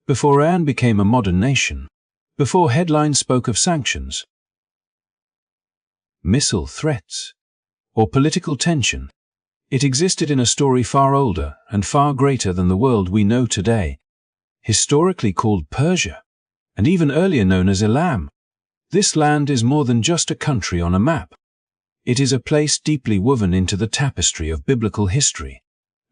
before Iran became a modern nation, before headlines spoke of sanctions, missile threats, or political tension. It existed in a story far older and far greater than the world we know today, historically called Persia, and even earlier known as Elam. This land is more than just a country on a map. It is a place deeply woven into the tapestry of biblical history,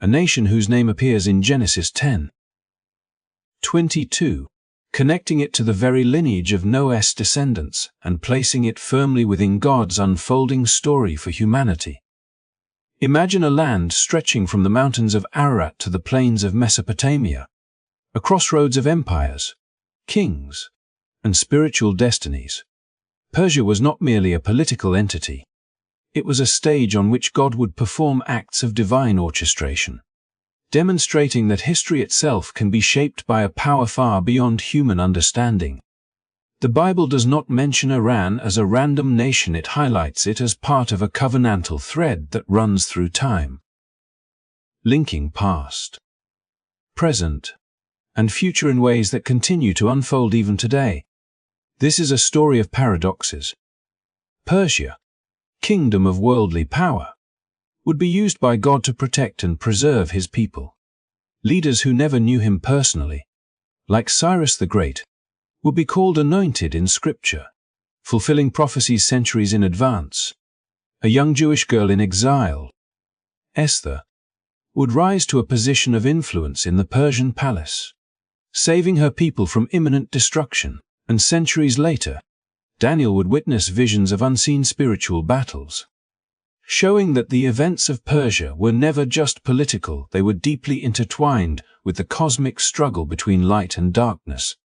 a nation whose name appears in Genesis 10:22, connecting it to the very lineage of Noah's descendants and placing it firmly within God's unfolding story for humanity. Imagine a land stretching from the mountains of Ararat to the plains of Mesopotamia, a crossroads of empires, kings, and spiritual destinies. Persia was not merely a political entity. It was a stage on which God would perform acts of divine orchestration, demonstrating that history itself can be shaped by a power far beyond human understanding. The Bible does not mention Iran as a random nation, it highlights it as part of a covenantal thread that runs through time, linking past, present, and future in ways that continue to unfold even today. This is a story of paradoxes. Persia, kingdom of worldly power, would be used by God to protect and preserve his people. Leaders who never knew him personally, like Cyrus the Great, would be called anointed in Scripture, fulfilling prophecies centuries in advance. A young Jewish girl in exile, Esther, would rise to a position of influence in the Persian palace, saving her people from imminent destruction, and centuries later, Daniel would witness visions of unseen spiritual battles, showing that the events of Persia were never just political, they were deeply intertwined with the cosmic struggle between light and darkness.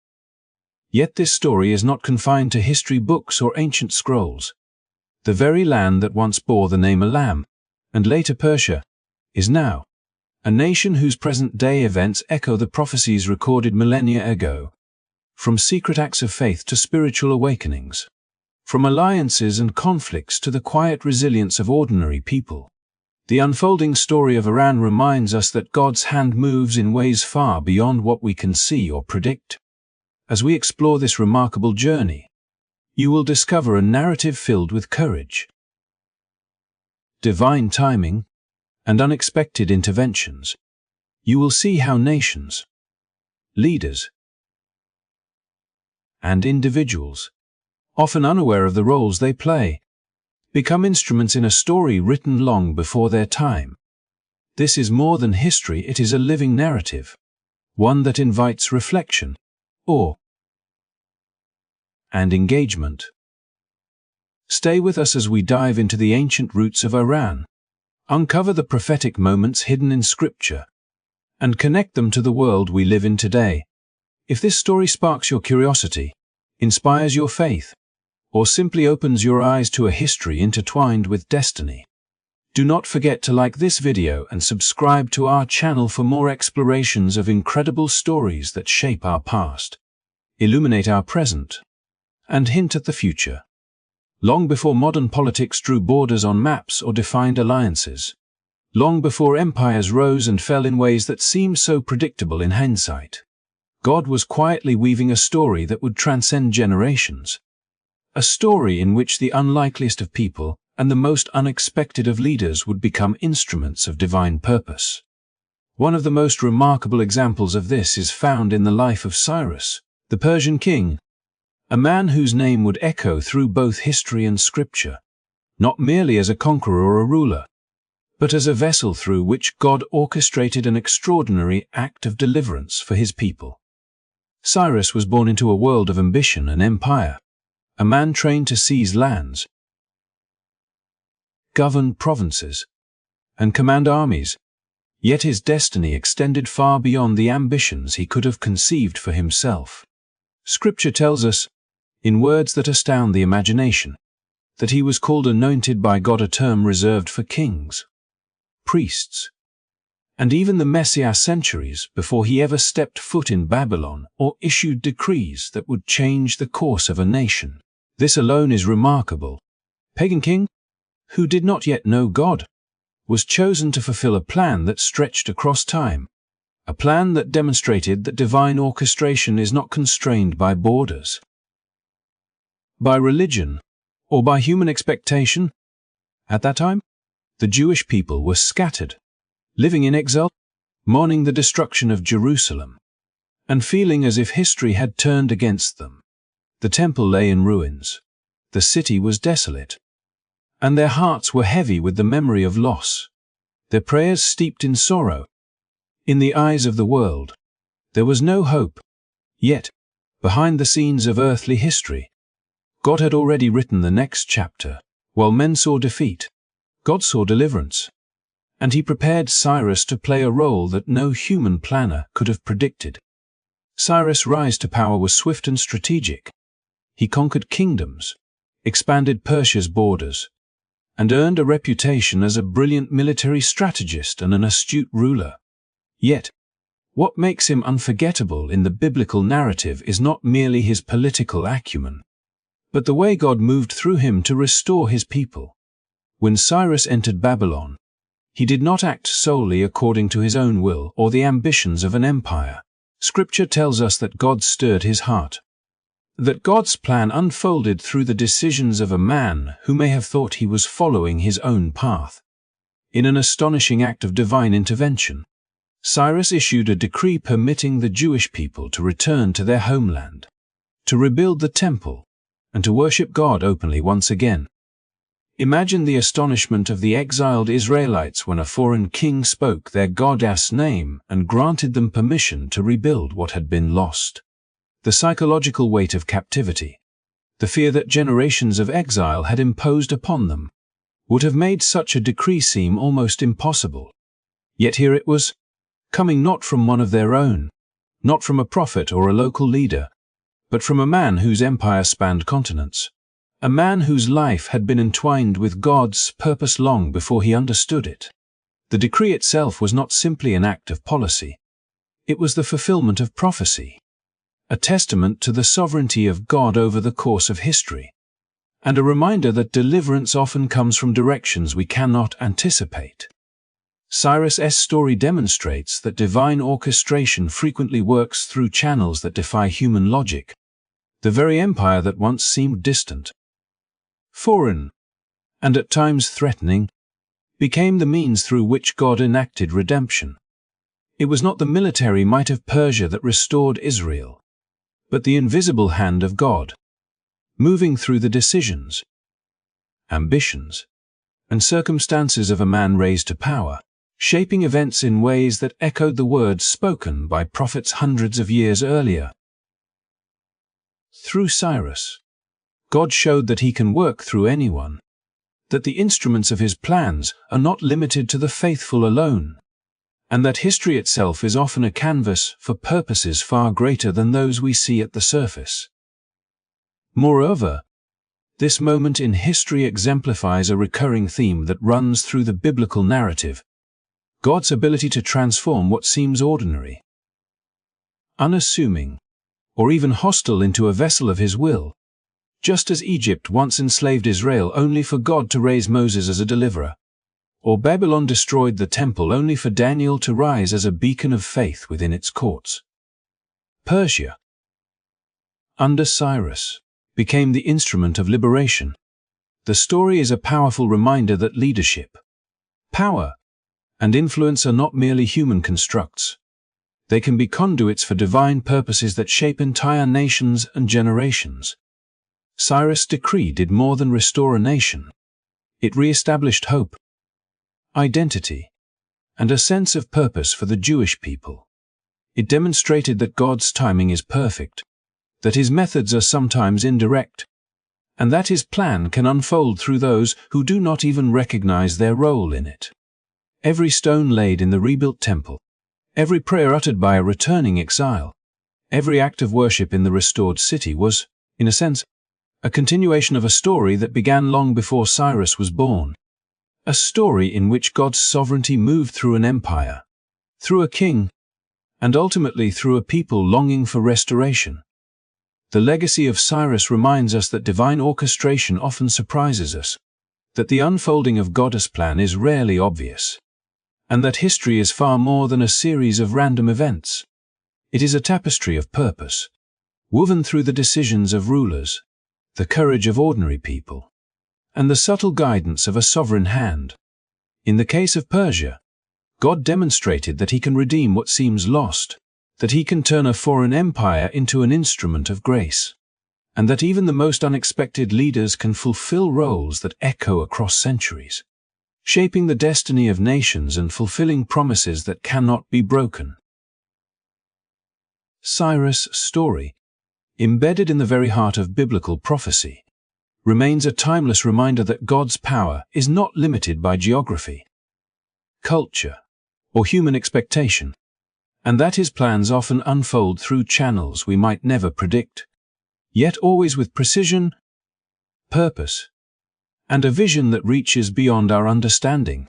Yet this story is not confined to history books or ancient scrolls. The very land that once bore the name Elam, and later Persia, is now a nation whose present-day events echo the prophecies recorded millennia ago. From secret acts of faith to spiritual awakenings, from alliances and conflicts to the quiet resilience of ordinary people, the unfolding story of Iran reminds us that God's hand moves in ways far beyond what we can see or predict. As we explore this remarkable journey, you will discover a narrative filled with courage, divine timing, and unexpected interventions. You will see how nations, leaders, and individuals, often unaware of the roles they play, become instruments in a story written long before their time. This is more than history, it is a living narrative, one that invites reflection, awe, and engagement. Stay with us as we dive into the ancient roots of Iran, uncover the prophetic moments hidden in Scripture, and connect them to the world we live in today. If this story sparks your curiosity, inspires your faith, or simply opens your eyes to a history intertwined with destiny, do not forget to like this video and subscribe to our channel for more explorations of incredible stories that shape our past, illuminate our present, and hint at the future. Long before modern politics drew borders on maps or defined alliances, long before empires rose and fell in ways that seem so predictable in hindsight, God was quietly weaving a story that would transcend generations. A story in which the unlikeliest of people and the most unexpected of leaders would become instruments of divine purpose. One of the most remarkable examples of this is found in the life of Cyrus, the Persian king, a man whose name would echo through both history and Scripture, not merely as a conqueror or a ruler, but as a vessel through which God orchestrated an extraordinary act of deliverance for his people. Cyrus was born into a world of ambition and empire, a man trained to seize lands, govern provinces, and command armies, yet his destiny extended far beyond the ambitions he could have conceived for himself. Scripture tells us, in words that astound the imagination, that he was called anointed by God, a term reserved for kings, priests, and even the Messiah centuries before he ever stepped foot in Babylon or issued decrees that would change the course of a nation. This alone is remarkable. Pagan king, who did not yet know God, was chosen to fulfill a plan that stretched across time, a plan that demonstrated that divine orchestration is not constrained by borders, by religion, or by human expectation. At that time, the Jewish people were scattered, living in exile, mourning the destruction of Jerusalem, and feeling as if history had turned against them. The temple lay in ruins, the city was desolate, and their hearts were heavy with the memory of loss, their prayers steeped in sorrow. In the eyes of the world, there was no hope. Yet, behind the scenes of earthly history, God had already written the next chapter. While men saw defeat, God saw deliverance, and he prepared Cyrus to play a role that no human planner could have predicted. Cyrus' rise to power was swift and strategic. He conquered kingdoms, expanded Persia's borders, and earned a reputation as a brilliant military strategist and an astute ruler. Yet, what makes him unforgettable in the biblical narrative is not merely his political acumen, but the way God moved through him to restore his people. When Cyrus entered Babylon, he did not act solely according to his own will or the ambitions of an empire. Scripture tells us that God stirred his heart, that God's plan unfolded through the decisions of a man who may have thought he was following his own path. In an astonishing act of divine intervention, Cyrus issued a decree permitting the Jewish people to return to their homeland, to rebuild the temple, and to worship God openly once again. Imagine the astonishment of the exiled Israelites when a foreign king spoke their God's name and granted them permission to rebuild what had been lost. The psychological weight of captivity, the fear that generations of exile had imposed upon them, would have made such a decree seem almost impossible. Yet here it was, coming not from one of their own, not from a prophet or a local leader, but from a man whose empire spanned continents, a man whose life had been entwined with God's purpose long before he understood it. The decree itself was not simply an act of policy. It was the fulfillment of prophecy, a testament to the sovereignty of God over the course of history, and a reminder that deliverance often comes from directions we cannot anticipate. Cyrus' story demonstrates that divine orchestration frequently works through channels that defy human logic. The very empire that once seemed distant, foreign, and at times threatening, became the means through which God enacted redemption. It was not the military might of Persia that restored Israel, but the invisible hand of God, moving through the decisions, ambitions, and circumstances of a man raised to power, shaping events in ways that echoed the words spoken by prophets hundreds of years earlier. Through Cyrus, God showed that he can work through anyone, that the instruments of his plans are not limited to the faithful alone, and that history itself is often a canvas for purposes far greater than those we see at the surface. Moreover, this moment in history exemplifies a recurring theme that runs through the biblical narrative: God's ability to transform what seems ordinary, unassuming, or even hostile into a vessel of his will, just as Egypt once enslaved Israel only for God to raise Moses as a deliverer, or Babylon destroyed the temple only for Daniel to rise as a beacon of faith within its courts. Persia, under Cyrus, became the instrument of liberation. The story is a powerful reminder that leadership, power, and influence are not merely human constructs. They can be conduits for divine purposes that shape entire nations and generations. Cyrus' decree did more than restore a nation. It re-established hope, identity, and a sense of purpose for the Jewish people. It demonstrated that God's timing is perfect, that his methods are sometimes indirect, and that his plan can unfold through those who do not even recognize their role in it. Every stone laid in the rebuilt temple, every prayer uttered by a returning exile, every act of worship in the restored city was, in a sense, a continuation of a story that began long before Cyrus was born. A story in which God's sovereignty moved through an empire, through a king, and ultimately through a people longing for restoration. The legacy of Cyrus reminds us that divine orchestration often surprises us, that the unfolding of God's plan is rarely obvious, and that history is far more than a series of random events. It is a tapestry of purpose, woven through the decisions of rulers, the courage of ordinary people, and the subtle guidance of a sovereign hand. In the case of Persia, God demonstrated that He can redeem what seems lost, that He can turn a foreign empire into an instrument of grace, and that even the most unexpected leaders can fulfill roles that echo across centuries, shaping the destiny of nations and fulfilling promises that cannot be broken. Cyrus' story, embedded in the very heart of biblical prophecy, remains a timeless reminder that God's power is not limited by geography, culture, or human expectation, and that His plans often unfold through channels we might never predict, yet always with precision, purpose, and a vision that reaches beyond our understanding.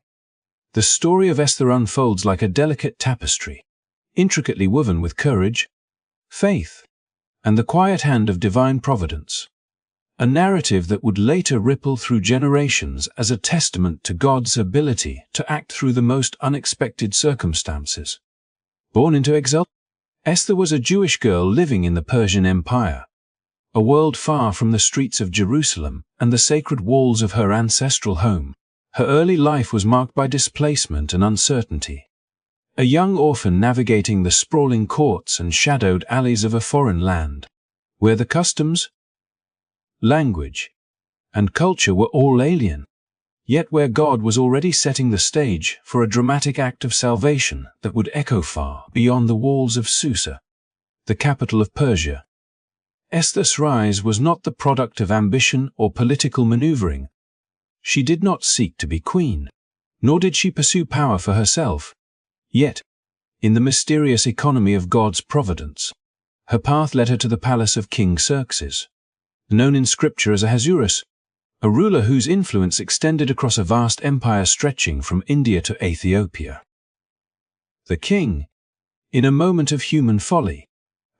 The story of Esther unfolds like a delicate tapestry, intricately woven with courage, faith, and the quiet hand of divine providence, a narrative that would later ripple through generations as a testament to God's ability to act through the most unexpected circumstances. Born into exile, Esther was a Jewish girl living in the Persian Empire, a world far from the streets of Jerusalem and the sacred walls of her ancestral home. Her early life was marked by displacement and uncertainty. A young orphan navigating the sprawling courts and shadowed alleys of a foreign land, where the customs, language, and culture were all alien, yet where God was already setting the stage for a dramatic act of salvation that would echo far beyond the walls of Susa, the capital of Persia. Esther's rise was not the product of ambition or political maneuvering. She did not seek to be queen, nor did she pursue power for herself. Yet, in the mysterious economy of God's providence, her path led her to the palace of King Xerxes, known in Scripture as Ahasuerus, a ruler whose influence extended across a vast empire stretching from India to Ethiopia. The king, in a moment of human folly,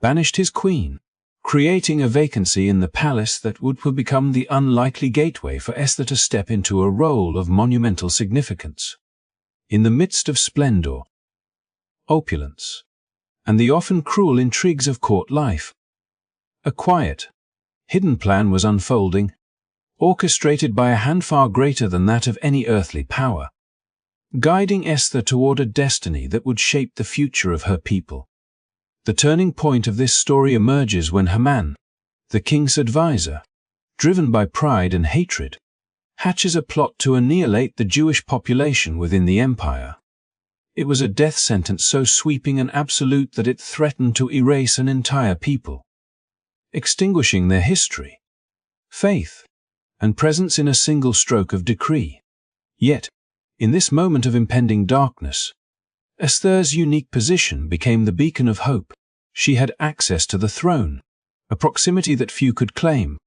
banished his queen, creating a vacancy in the palace that would become the unlikely gateway for Esther to step into a role of monumental significance. In the midst of splendor, opulence, and the often cruel intrigues of court life, a quiet, hidden plan was unfolding, orchestrated by a hand far greater than that of any earthly power, guiding Esther toward a destiny that would shape the future of her people. The turning point of this story emerges when Haman, the king's advisor, driven by pride and hatred, hatches a plot to annihilate the Jewish population within the empire. It was a death sentence so sweeping and absolute that it threatened to erase an entire people, extinguishing their history, faith, and presence in a single stroke of decree. Yet, in this moment of impending darkness, Esther's unique position became the beacon of hope. She had access to the throne, a proximity that few could claim.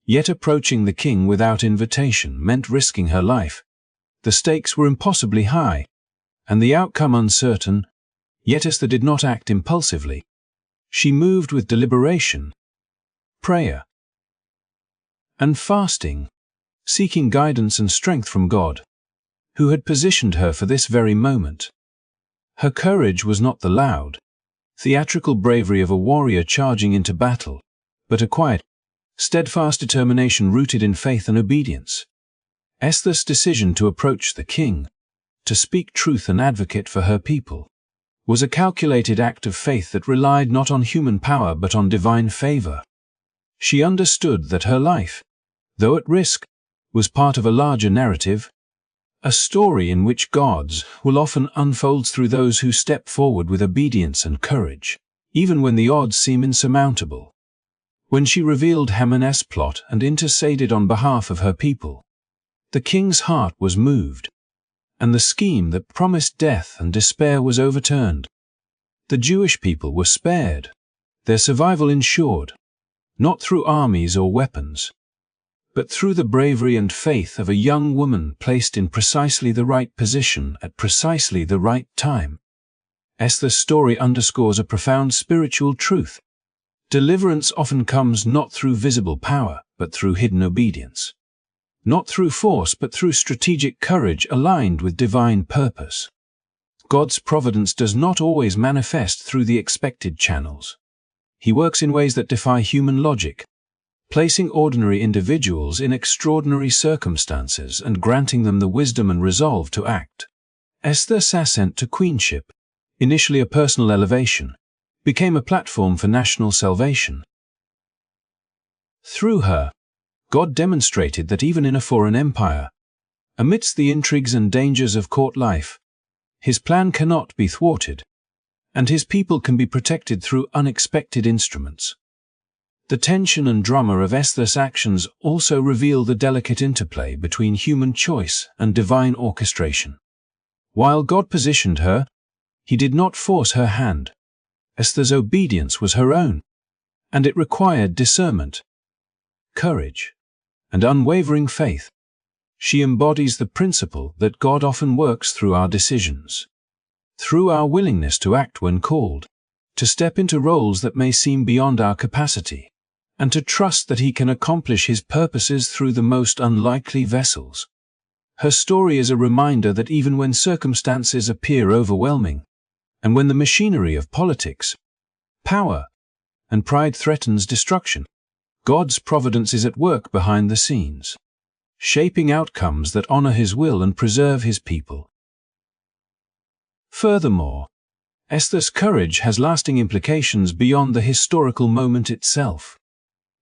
Yet approaching the king without invitation meant risking her life. The stakes were impossibly high, and the outcome uncertain. Yet Esther did not act impulsively. She moved with deliberation, prayer, and fasting, seeking guidance and strength from God, who had positioned her for this very moment. Her courage was not the loud, theatrical bravery of a warrior charging into battle, but a quiet, steadfast determination rooted in faith and obedience. Esther's decision to approach the king, to speak truth and advocate for her people, was a calculated act of faith that relied not on human power but on divine favor. She understood that her life, though at risk, was part of a larger narrative, a story in which God's will often unfolds through those who step forward with obedience and courage, even when the odds seem insurmountable. When she revealed Haman's plot and interceded on behalf of her people, the king's heart was moved, and the scheme that promised death and despair was overturned. The Jewish people were spared, their survival ensured, not through armies or weapons, but through the bravery and faith of a young woman placed in precisely the right position at precisely the right time. Esther's story underscores a profound spiritual truth. Deliverance often comes not through visible power, but through hidden obedience. Not through force, but through strategic courage aligned with divine purpose. God's providence does not always manifest through the expected channels. He works in ways that defy human logic, placing ordinary individuals in extraordinary circumstances and granting them the wisdom and resolve to act. Esther's ascent to queenship, initially a personal elevation, became a platform for national salvation. Through her, God demonstrated that even in a foreign empire, amidst the intrigues and dangers of court life, His plan cannot be thwarted, and His people can be protected through unexpected instruments. The tension and drama of Esther's actions also reveal the delicate interplay between human choice and divine orchestration. While God positioned her, He did not force her hand. Esther's obedience was her own, and it required discernment, courage, and unwavering faith. She embodies the principle that God often works through our decisions, through our willingness to act when called, to step into roles that may seem beyond our capacity, and to trust that He can accomplish His purposes through the most unlikely vessels. Her story is a reminder that even when circumstances appear overwhelming, and when the machinery of politics, power, and pride threatens destruction, God's providence is at work behind the scenes, shaping outcomes that honor His will and preserve His people. Furthermore, Esther's courage has lasting implications beyond the historical moment itself.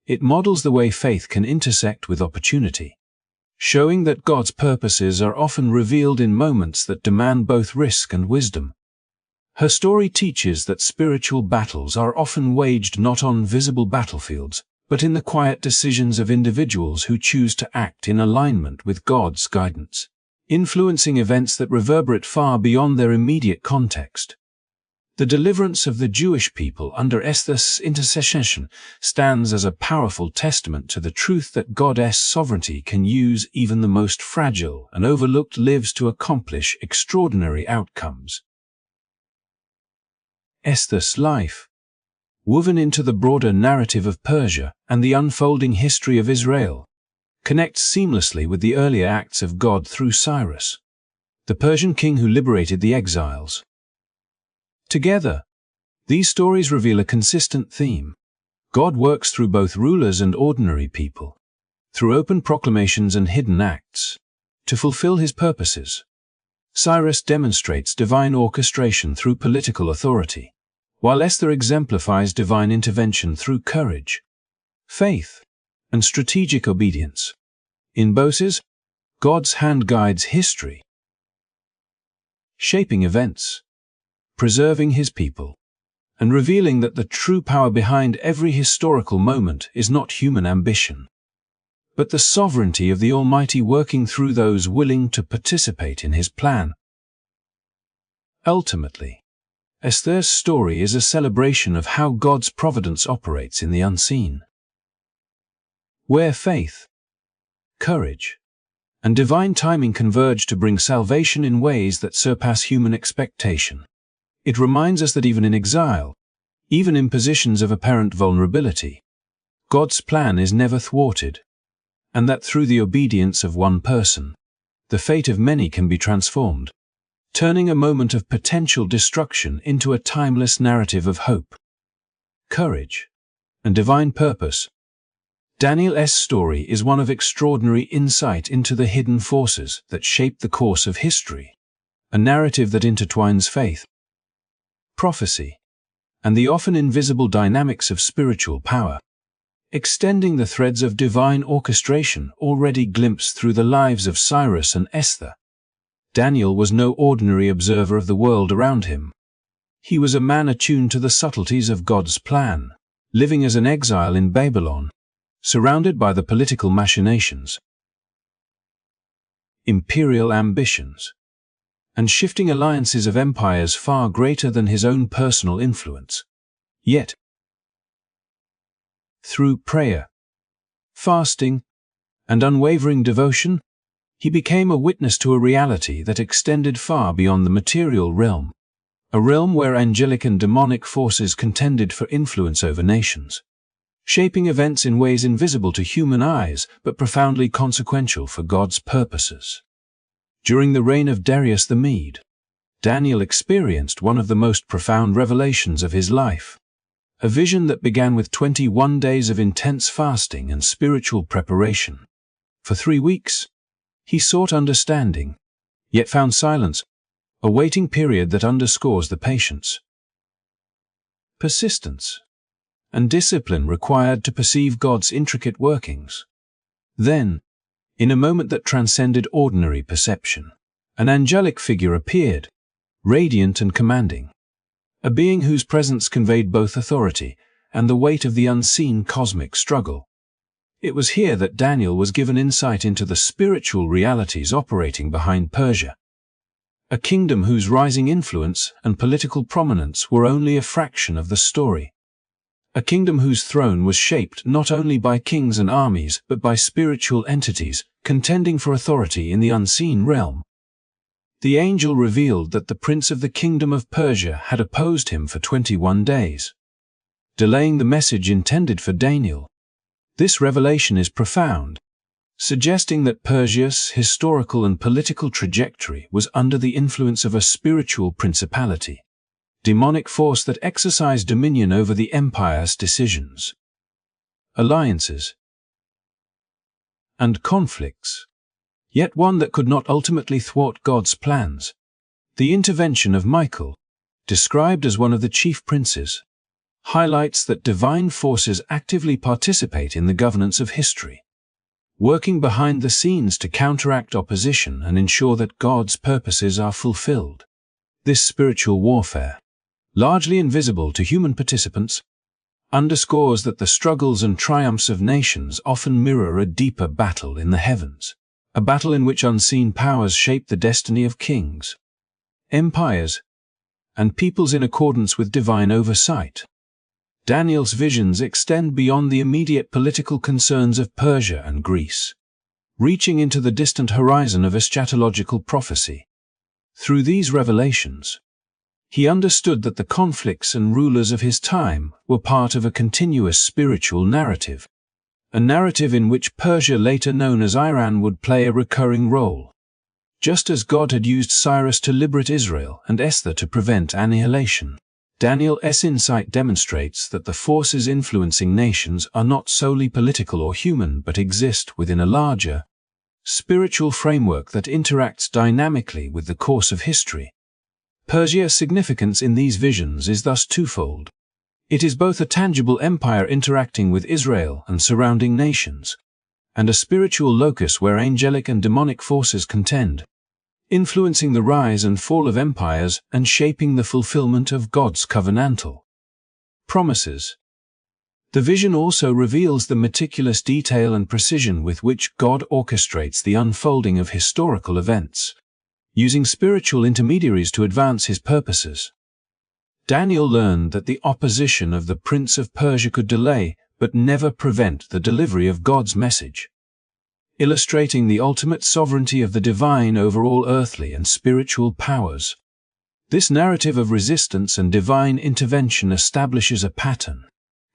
It models the way faith can intersect with opportunity, showing that God's purposes are often revealed in moments that demand both risk and wisdom. Her story teaches that spiritual battles are often waged not on visible battlefields, but in the quiet decisions of individuals who choose to act in alignment with God's guidance, influencing events that reverberate far beyond their immediate context. The deliverance of the Jewish people under Esther's intercession stands as a powerful testament to the truth that God's sovereignty can use even the most fragile and overlooked lives to accomplish extraordinary outcomes. Esther's life, woven into the broader narrative of Persia and the unfolding history of Israel, connects seamlessly with the earlier acts of God through Cyrus, the Persian king who liberated the exiles. Together, these stories reveal a consistent theme. God works through both rulers and ordinary people, through open proclamations and hidden acts, to fulfill His purposes. Cyrus demonstrates divine orchestration through political authority, while Esther exemplifies divine intervention through courage, faith, and strategic obedience. In both, God's hand guides history, shaping events, preserving His people, and revealing that the true power behind every historical moment is not human ambition, but the sovereignty of the Almighty working through those willing to participate in His plan. Ultimately, Esther's story is a celebration of how God's providence operates in the unseen, where faith, courage, and divine timing converge to bring salvation in ways that surpass human expectation. It reminds us that even in exile, even in positions of apparent vulnerability, God's plan is never thwarted, and that through the obedience of one person, the fate of many can be transformed, turning a moment of potential destruction into a timeless narrative of hope, courage, and divine purpose. Daniel's story is one of extraordinary insight into the hidden forces that shape the course of history, a narrative that intertwines faith, prophecy, and the often invisible dynamics of spiritual power, extending the threads of divine orchestration already glimpsed through the lives of Cyrus and Esther. Daniel was no ordinary observer of the world around him. He was a man attuned to the subtleties of God's plan, living as an exile in Babylon, surrounded by the political machinations, imperial ambitions, and shifting alliances of empires far greater than his own personal influence. Yet, through prayer, fasting, and unwavering devotion, he became a witness to a reality that extended far beyond the material realm, a realm where angelic and demonic forces contended for influence over nations, shaping events in ways invisible to human eyes but profoundly consequential for God's purposes. During the reign of Darius the Mede, Daniel experienced one of the most profound revelations of his life. A vision that began with 21 days of intense fasting and spiritual preparation. For 3 weeks, he sought understanding, yet found silence, a waiting period that underscores the patience, persistence, and discipline required to perceive God's intricate workings. Then, in a moment that transcended ordinary perception, an angelic figure appeared, radiant and commanding, a being whose presence conveyed both authority and the weight of the unseen cosmic struggle. It was here that Daniel was given insight into the spiritual realities operating behind Persia, a kingdom whose rising influence and political prominence were only a fraction of the story. A kingdom whose throne was shaped not only by kings and armies but by spiritual entities contending for authority in the unseen realm. The angel revealed that the prince of the kingdom of Persia had opposed him for 21 days, delaying the message intended for Daniel. This revelation is profound, suggesting that Persia's historical and political trajectory was under the influence of a spiritual principality, demonic force that exercised dominion over the empire's decisions, alliances, and conflicts, yet one that could not ultimately thwart God's plans. The intervention of Michael, described as one of the chief princes, highlights that divine forces actively participate in the governance of history, working behind the scenes to counteract opposition and ensure that God's purposes are fulfilled. This spiritual warfare, largely invisible to human participants, underscores that the struggles and triumphs of nations often mirror a deeper battle in the heavens, a battle in which unseen powers shape the destiny of kings, empires, and peoples in accordance with divine oversight. Daniel's visions extend beyond the immediate political concerns of Persia and Greece, reaching into the distant horizon of eschatological prophecy. Through these revelations, he understood that the conflicts and rulers of his time were part of a continuous spiritual narrative, a narrative in which Persia, later known as Iran, would play a recurring role, just as God had used Cyrus to liberate Israel and Esther to prevent annihilation. Daniel's insight demonstrates that the forces influencing nations are not solely political or human but exist within a larger, spiritual framework that interacts dynamically with the course of history. Persia's significance in these visions is thus twofold. It is both a tangible empire interacting with Israel and surrounding nations, and a spiritual locus where angelic and demonic forces contend, influencing the rise and fall of empires and shaping the fulfillment of God's covenantal promises. The vision also reveals the meticulous detail and precision with which God orchestrates the unfolding of historical events, using spiritual intermediaries to advance his purposes. Daniel learned that the opposition of the prince of Persia could delay but never prevent the delivery of God's message, illustrating the ultimate sovereignty of the divine over all earthly and spiritual powers. This narrative of resistance and divine intervention establishes a pattern,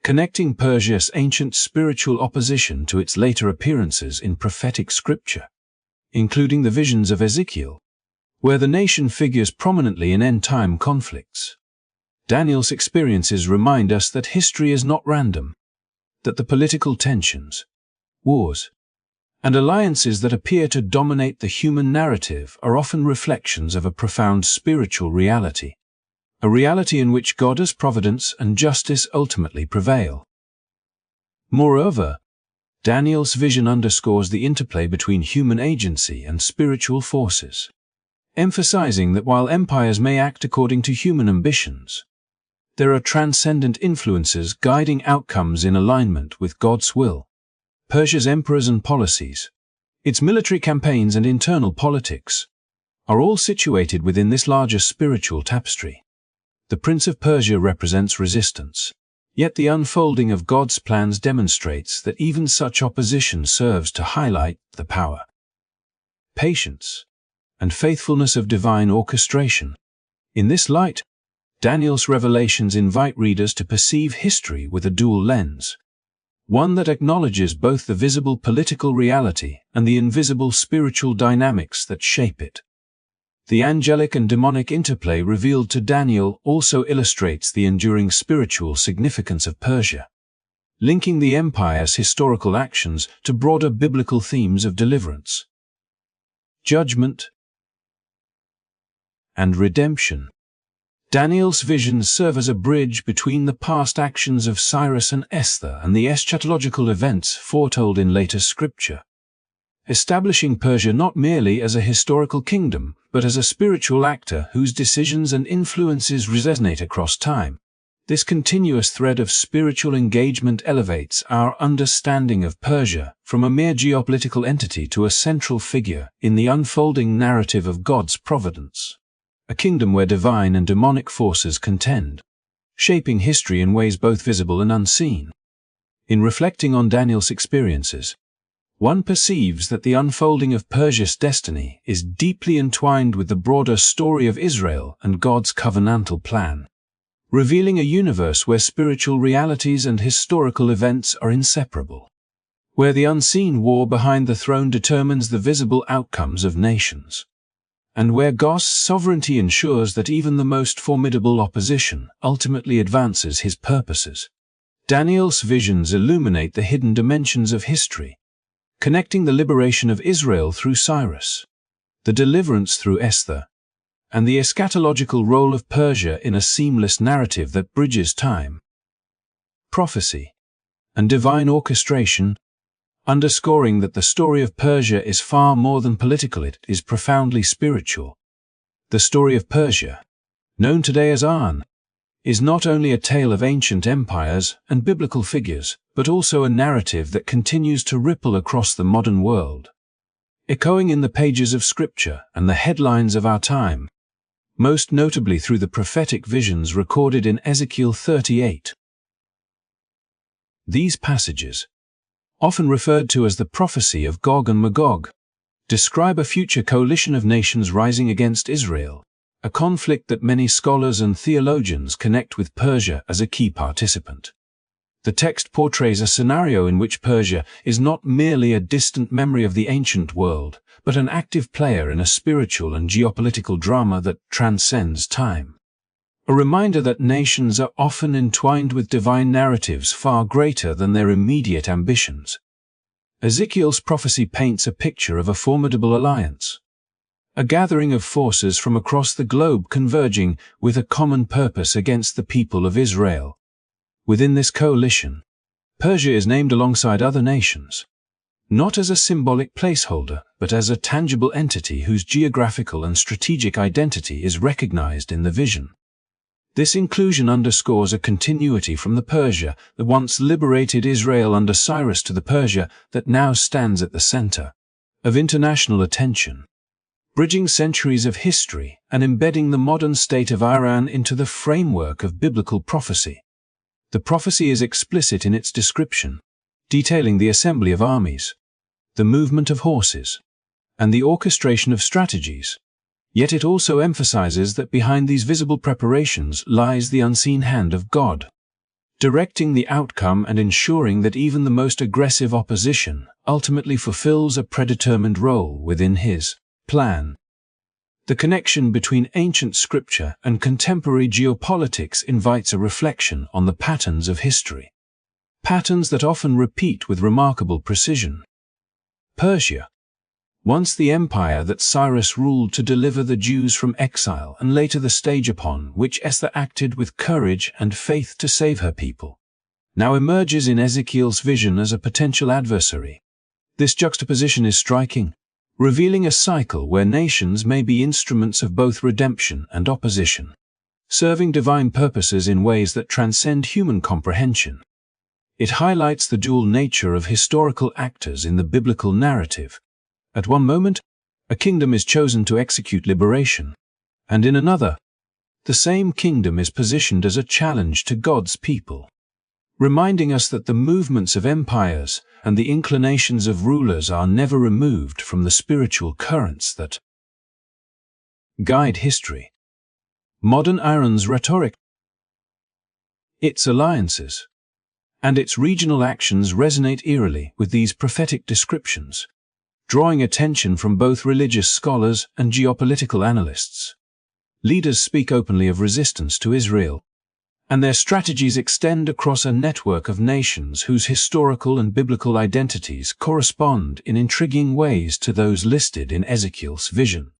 connecting Persia's ancient spiritual opposition to its later appearances in prophetic scripture, including the visions of Ezekiel, where the nation figures prominently in end-time conflicts. Daniel's experiences remind us that history is not random, that the political tensions, wars, and alliances that appear to dominate the human narrative are often reflections of a profound spiritual reality, a reality in which God's providence and justice ultimately prevail. Moreover, Daniel's vision underscores the interplay between human agency and spiritual forces, emphasizing that while empires may act according to human ambitions, there are transcendent influences guiding outcomes in alignment with God's will. Persia's emperors and policies, its military campaigns and internal politics, are all situated within this larger spiritual tapestry. The Prince of Persia represents resistance, yet the unfolding of God's plans demonstrates that even such opposition serves to highlight the power, patience, and faithfulness of divine orchestration. In this light, Daniel's revelations invite readers to perceive history with a dual lens, one that acknowledges both the visible political reality and the invisible spiritual dynamics that shape it. The angelic and demonic interplay revealed to Daniel also illustrates the enduring spiritual significance of Persia, linking the empire's historical actions to broader biblical themes of deliverance, judgment, and redemption. Daniel's visions serve as a bridge between the past actions of Cyrus and Esther and the eschatological events foretold in later scripture, establishing Persia not merely as a historical kingdom, but as a spiritual actor whose decisions and influences resonate across time. This continuous thread of spiritual engagement elevates our understanding of Persia from a mere geopolitical entity to a central figure in the unfolding narrative of God's providence, a kingdom where divine and demonic forces contend, shaping history in ways both visible and unseen. In reflecting on Daniel's experiences, one perceives that the unfolding of Persia's destiny is deeply entwined with the broader story of Israel and God's covenantal plan, revealing a universe where spiritual realities and historical events are inseparable, where the unseen war behind the throne determines the visible outcomes of nations, and where God's sovereignty ensures that even the most formidable opposition ultimately advances his purposes. Daniel's visions illuminate the hidden dimensions of history, connecting the liberation of Israel through Cyrus, the deliverance through Esther, and the eschatological role of Persia in a seamless narrative that bridges time, prophecy, and divine orchestration, underscoring that the story of Persia is far more than political, it is profoundly spiritual. The story of Persia, known today as Iran, is not only a tale of ancient empires and biblical figures, but also a narrative that continues to ripple across the modern world, echoing in the pages of Scripture and the headlines of our time, most notably through the prophetic visions recorded in Ezekiel 38. These passages, often referred to as the prophecy of Gog and Magog, describe a future coalition of nations rising against Israel, a conflict that many scholars and theologians connect with Persia as a key participant. The text portrays a scenario in which Persia is not merely a distant memory of the ancient world, but an active player in a spiritual and geopolitical drama that transcends time. A reminder that nations are often entwined with divine narratives far greater than their immediate ambitions. Ezekiel's prophecy paints a picture of a formidable alliance, a gathering of forces from across the globe converging with a common purpose against the people of Israel. Within this coalition, Persia is named alongside other nations, not as a symbolic placeholder, but as a tangible entity whose geographical and strategic identity is recognized in the vision. This inclusion underscores a continuity from the Persia that once liberated Israel under Cyrus to the Persia that now stands at the center of international attention, bridging centuries of history and embedding the modern state of Iran into the framework of biblical prophecy. The prophecy is explicit in its description, detailing the assembly of armies, the movement of horses, and the orchestration of strategies. Yet it also emphasizes that behind these visible preparations lies the unseen hand of God, directing the outcome and ensuring that even the most aggressive opposition ultimately fulfills a predetermined role within his plan. The connection between ancient scripture and contemporary geopolitics invites a reflection on the patterns of history, patterns that often repeat with remarkable precision. Persia, once the empire that Cyrus ruled to deliver the Jews from exile and later the stage upon which Esther acted with courage and faith to save her people, now emerges in Ezekiel's vision as a potential adversary. This juxtaposition is striking, revealing a cycle where nations may be instruments of both redemption and opposition, serving divine purposes in ways that transcend human comprehension. It highlights the dual nature of historical actors in the biblical narrative. At one moment, a kingdom is chosen to execute liberation, and in another, the same kingdom is positioned as a challenge to God's people, reminding us that the movements of empires and the inclinations of rulers are never removed from the spiritual currents that guide history. Modern Iran's rhetoric, its alliances, and its regional actions resonate eerily with these prophetic descriptions, drawing attention from both religious scholars and geopolitical analysts. Leaders speak openly of resistance to Israel, and their strategies extend across a network of nations whose historical and biblical identities correspond in intriguing ways to those listed in Ezekiel's vision.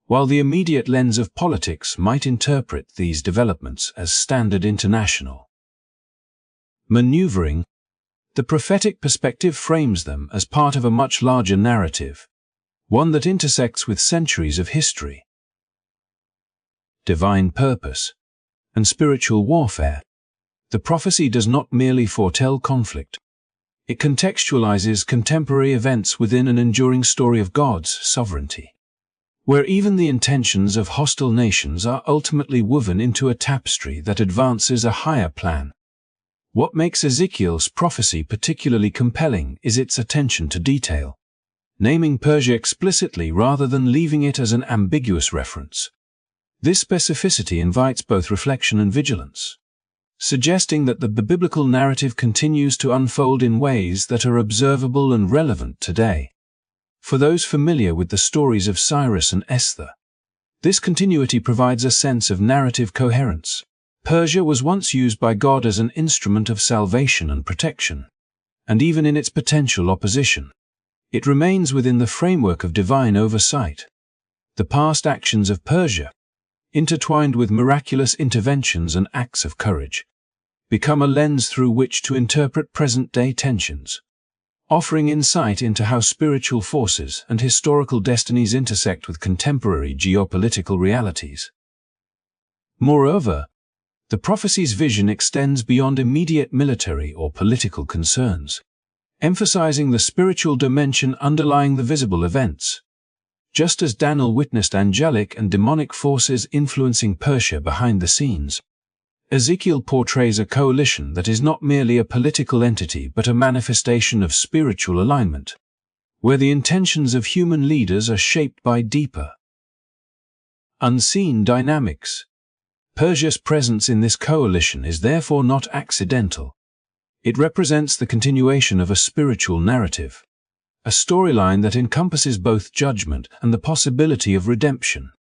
While the immediate lens of politics might interpret these developments as standard international maneuvering, the prophetic perspective frames them as part of a much larger narrative, one that intersects with centuries of history, divine purpose, and spiritual warfare. The prophecy does not merely foretell conflict. It contextualizes contemporary events within an enduring story of God's sovereignty, where even the intentions of hostile nations are ultimately woven into a tapestry that advances a higher plan. What makes Ezekiel's prophecy particularly compelling is its attention to detail, naming Persia explicitly rather than leaving it as an ambiguous reference. This specificity invites both reflection and vigilance, suggesting that the biblical narrative continues to unfold in ways that are observable and relevant today. For those familiar with the stories of Cyrus and Esther, this continuity provides a sense of narrative coherence. Persia was once used by God as an instrument of salvation and protection, and even in its potential opposition, it remains within the framework of divine oversight. The past actions of Persia, intertwined with miraculous interventions and acts of courage, become a lens through which to interpret present-day tensions, offering insight into how spiritual forces and historical destinies intersect with contemporary geopolitical realities. Moreover, the prophecy's vision extends beyond immediate military or political concerns, emphasizing the spiritual dimension underlying the visible events. Just as Daniel witnessed angelic and demonic forces influencing Persia behind the scenes, Ezekiel portrays a coalition that is not merely a political entity but a manifestation of spiritual alignment, where the intentions of human leaders are shaped by deeper, unseen dynamics. Persia's presence in this coalition is therefore not accidental. It represents the continuation of a spiritual narrative, a storyline that encompasses both judgment and the possibility of redemption.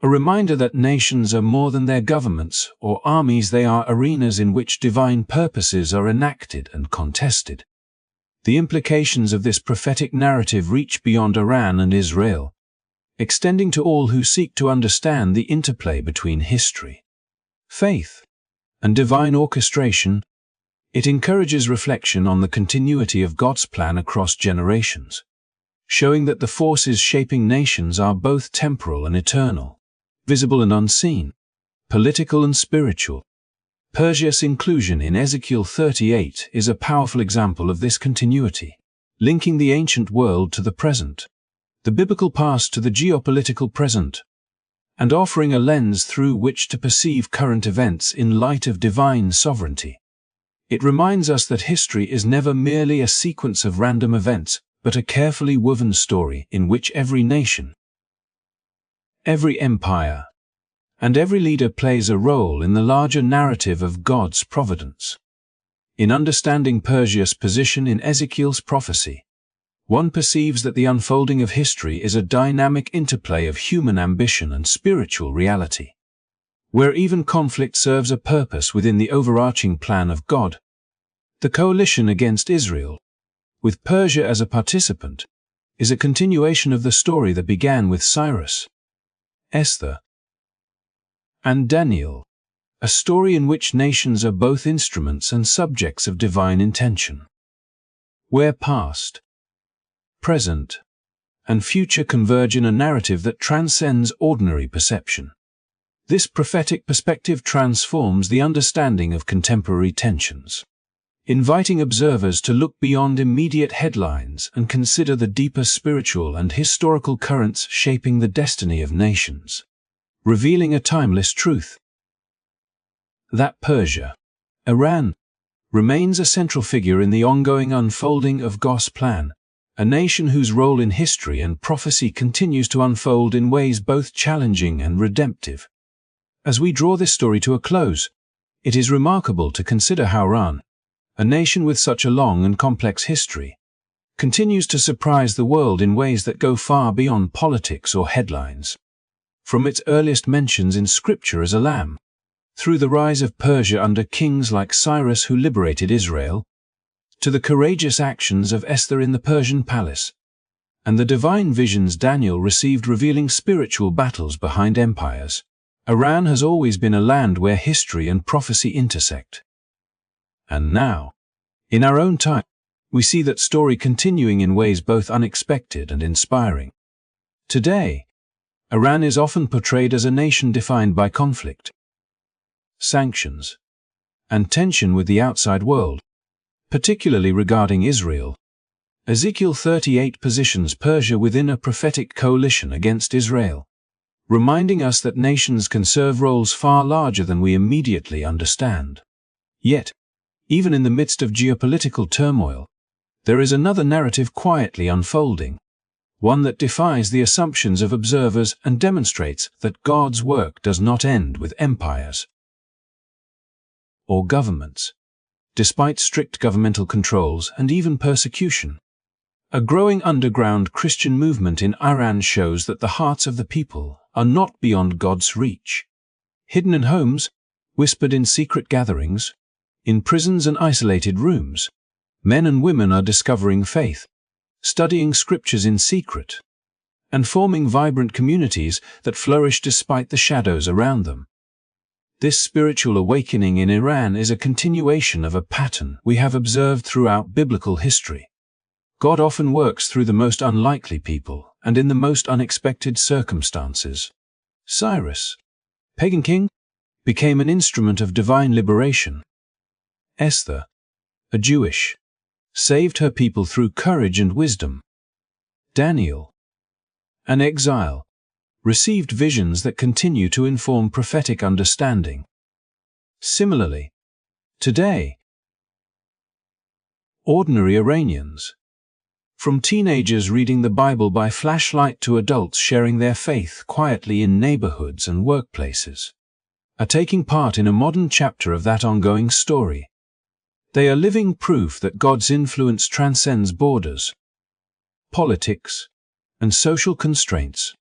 A reminder that nations are more than their governments or armies, they are arenas in which divine purposes are enacted and contested. The implications of this prophetic narrative reach beyond Iran and Israel, extending to all who seek to understand the interplay between history, faith, and divine orchestration. It encourages reflection on the continuity of God's plan across generations, showing that the forces shaping nations are both temporal and eternal, visible and unseen, political and spiritual. Persia's inclusion in Ezekiel 38 is a powerful example of this continuity, linking the ancient world to the present, the biblical past to the geopolitical present, and offering a lens through which to perceive current events in light of divine sovereignty. It reminds us that history is never merely a sequence of random events, but a carefully woven story in which every nation, every empire, and every leader plays a role in the larger narrative of God's providence. In understanding Persia's position in Ezekiel's prophecy, one perceives that the unfolding of history is a dynamic interplay of human ambition and spiritual reality, where even conflict serves a purpose within the overarching plan of God. The coalition against Israel, with Persia as a participant, is a continuation of the story that began with Cyrus, Esther, and Daniel, a story in which nations are both instruments and subjects of divine intention, where past, present, and future converge in a narrative that transcends ordinary perception. This prophetic perspective transforms the understanding of contemporary tensions, inviting observers to look beyond immediate headlines and consider the deeper spiritual and historical currents shaping the destiny of nations, revealing a timeless truth that Persia, Iran, remains a central figure in the ongoing unfolding of God's plan, a nation whose role in history and prophecy continues to unfold in ways both challenging and redemptive. As we draw this story to a close, it is remarkable to consider how Iran, a nation with such a long and complex history, continues to surprise the world in ways that go far beyond politics or headlines. From its earliest mentions in Scripture as a lamb, through the rise of Persia under kings like Cyrus who liberated Israel, to the courageous actions of Esther in the Persian palace, and the divine visions Daniel received revealing spiritual battles behind empires, Iran has always been a land where history and prophecy intersect. And now, in our own time, we see that story continuing in ways both unexpected and inspiring. Today, Iran is often portrayed as a nation defined by conflict, sanctions, and tension with the outside world, particularly regarding Israel. Ezekiel 38 positions Persia within a prophetic coalition against Israel, reminding us that nations can serve roles far larger than we immediately understand. Yet, even in the midst of geopolitical turmoil, there is another narrative quietly unfolding, one that defies the assumptions of observers and demonstrates that God's work does not end with empires or governments, despite strict governmental controls and even persecution. A growing underground Christian movement in Iran shows that the hearts of the people are not beyond God's reach. Hidden in homes, whispered in secret gatherings, in prisons and isolated rooms, men and women are discovering faith, studying scriptures in secret, and forming vibrant communities that flourish despite the shadows around them. This spiritual awakening in Iran is a continuation of a pattern we have observed throughout biblical history. God often works through the most unlikely people and in the most unexpected circumstances. Cyrus, pagan king, became an instrument of divine liberation. Esther, a Jewish, saved her people through courage and wisdom. Daniel, an exile, received visions that continue to inform prophetic understanding. Similarly, today, ordinary Iranians, from teenagers reading the Bible by flashlight to adults sharing their faith quietly in neighborhoods and workplaces, are taking part in a modern chapter of that ongoing story. They are living proof that God's influence transcends borders, politics, and social constraints,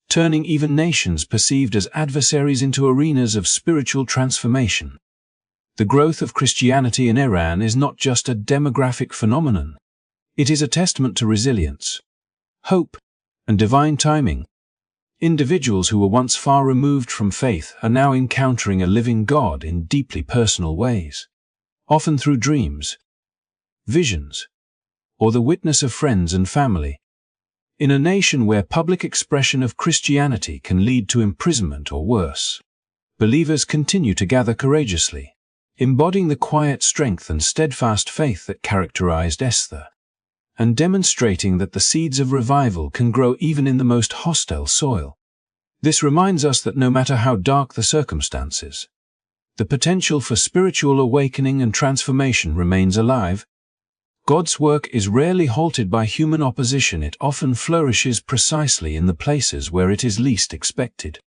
turning even nations perceived as adversaries into arenas of spiritual transformation. The growth of Christianity in Iran is not just a demographic phenomenon. It is a testament to resilience, hope, and divine timing. Individuals who were once far removed from faith are now encountering a living God in deeply personal ways, often through dreams, visions, or the witness of friends and family. In a nation where public expression of Christianity can lead to imprisonment or worse, believers continue to gather courageously, embodying the quiet strength and steadfast faith that characterized Esther, and demonstrating that the seeds of revival can grow even in the most hostile soil. This reminds us that no matter how dark the circumstances, the potential for spiritual awakening and transformation remains alive. God's work is rarely halted by human opposition. It often flourishes precisely in the places where it is least expected.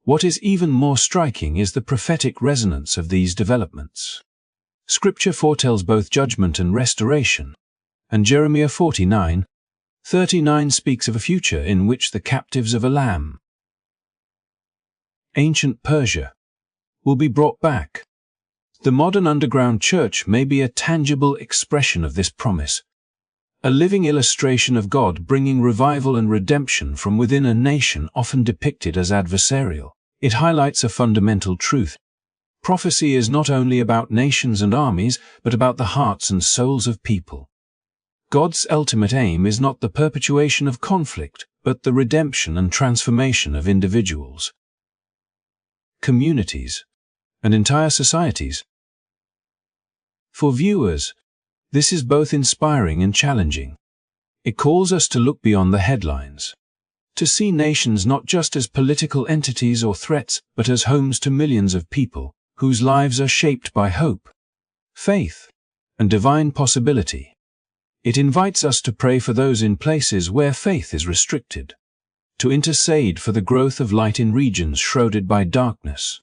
What is even more striking is the prophetic resonance of these developments. Scripture foretells both judgment and restoration, and Jeremiah 49:39 speaks of a future in which the captives of Elam, ancient Persia, will be brought back. The modern underground church may be a tangible expression of this promise, a living illustration of God bringing revival and redemption from within a nation often depicted as adversarial. It highlights a fundamental truth. Prophecy is not only about nations and armies, but about the hearts and souls of people. God's ultimate aim is not the perpetuation of conflict, but the redemption and transformation of individuals, communities, and entire societies. For viewers, this is both inspiring and challenging. It calls us to look beyond the headlines, to see nations not just as political entities or threats, but as homes to millions of people whose lives are shaped by hope, faith, and divine possibility. It invites us to pray for those in places where faith is restricted, to intercede for the growth of light in regions shrouded by darkness,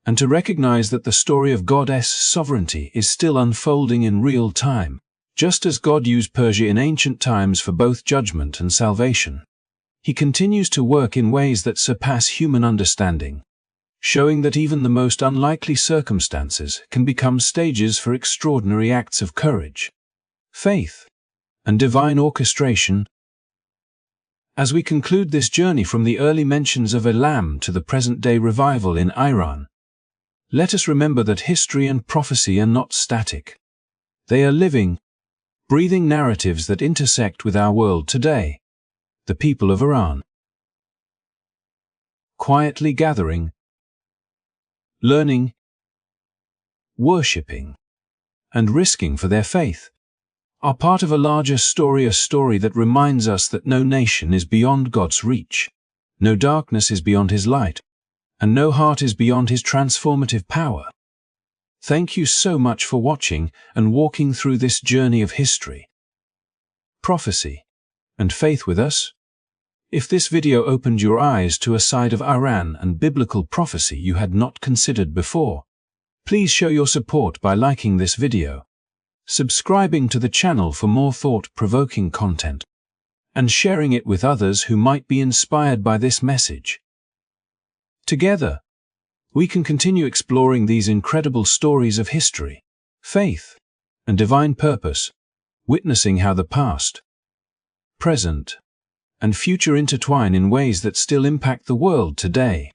and to recognize that the story of God's sovereignty is still unfolding in real time, Just as God used Persia in ancient times for both judgment and salvation, He continues to work in ways that surpass human understanding, showing that even the most unlikely circumstances can become stages for extraordinary acts of courage, faith, and divine orchestration. As we conclude this journey from the early mentions of Elam to the present-day revival in Iran, let us remember that history and prophecy are not static. They are living, breathing narratives that intersect with our world today. The people of Iran, quietly gathering, learning, worshipping, and risking for their faith, are part of a larger story, a story that reminds us that no nation is beyond God's reach, no darkness is beyond His light, and no heart is beyond His transformative power. Thank you so much for watching and walking through this journey of history, prophecy, and faith with us. If this video opened your eyes to a side of Iran and biblical prophecy you had not considered before, please show your support by liking this video, subscribing to the channel for more thought-provoking content, and sharing it with others who might be inspired by this message. Together, we can continue exploring these incredible stories of history, faith, and divine purpose, witnessing how the past, present, and future intertwine in ways that still impact the world today.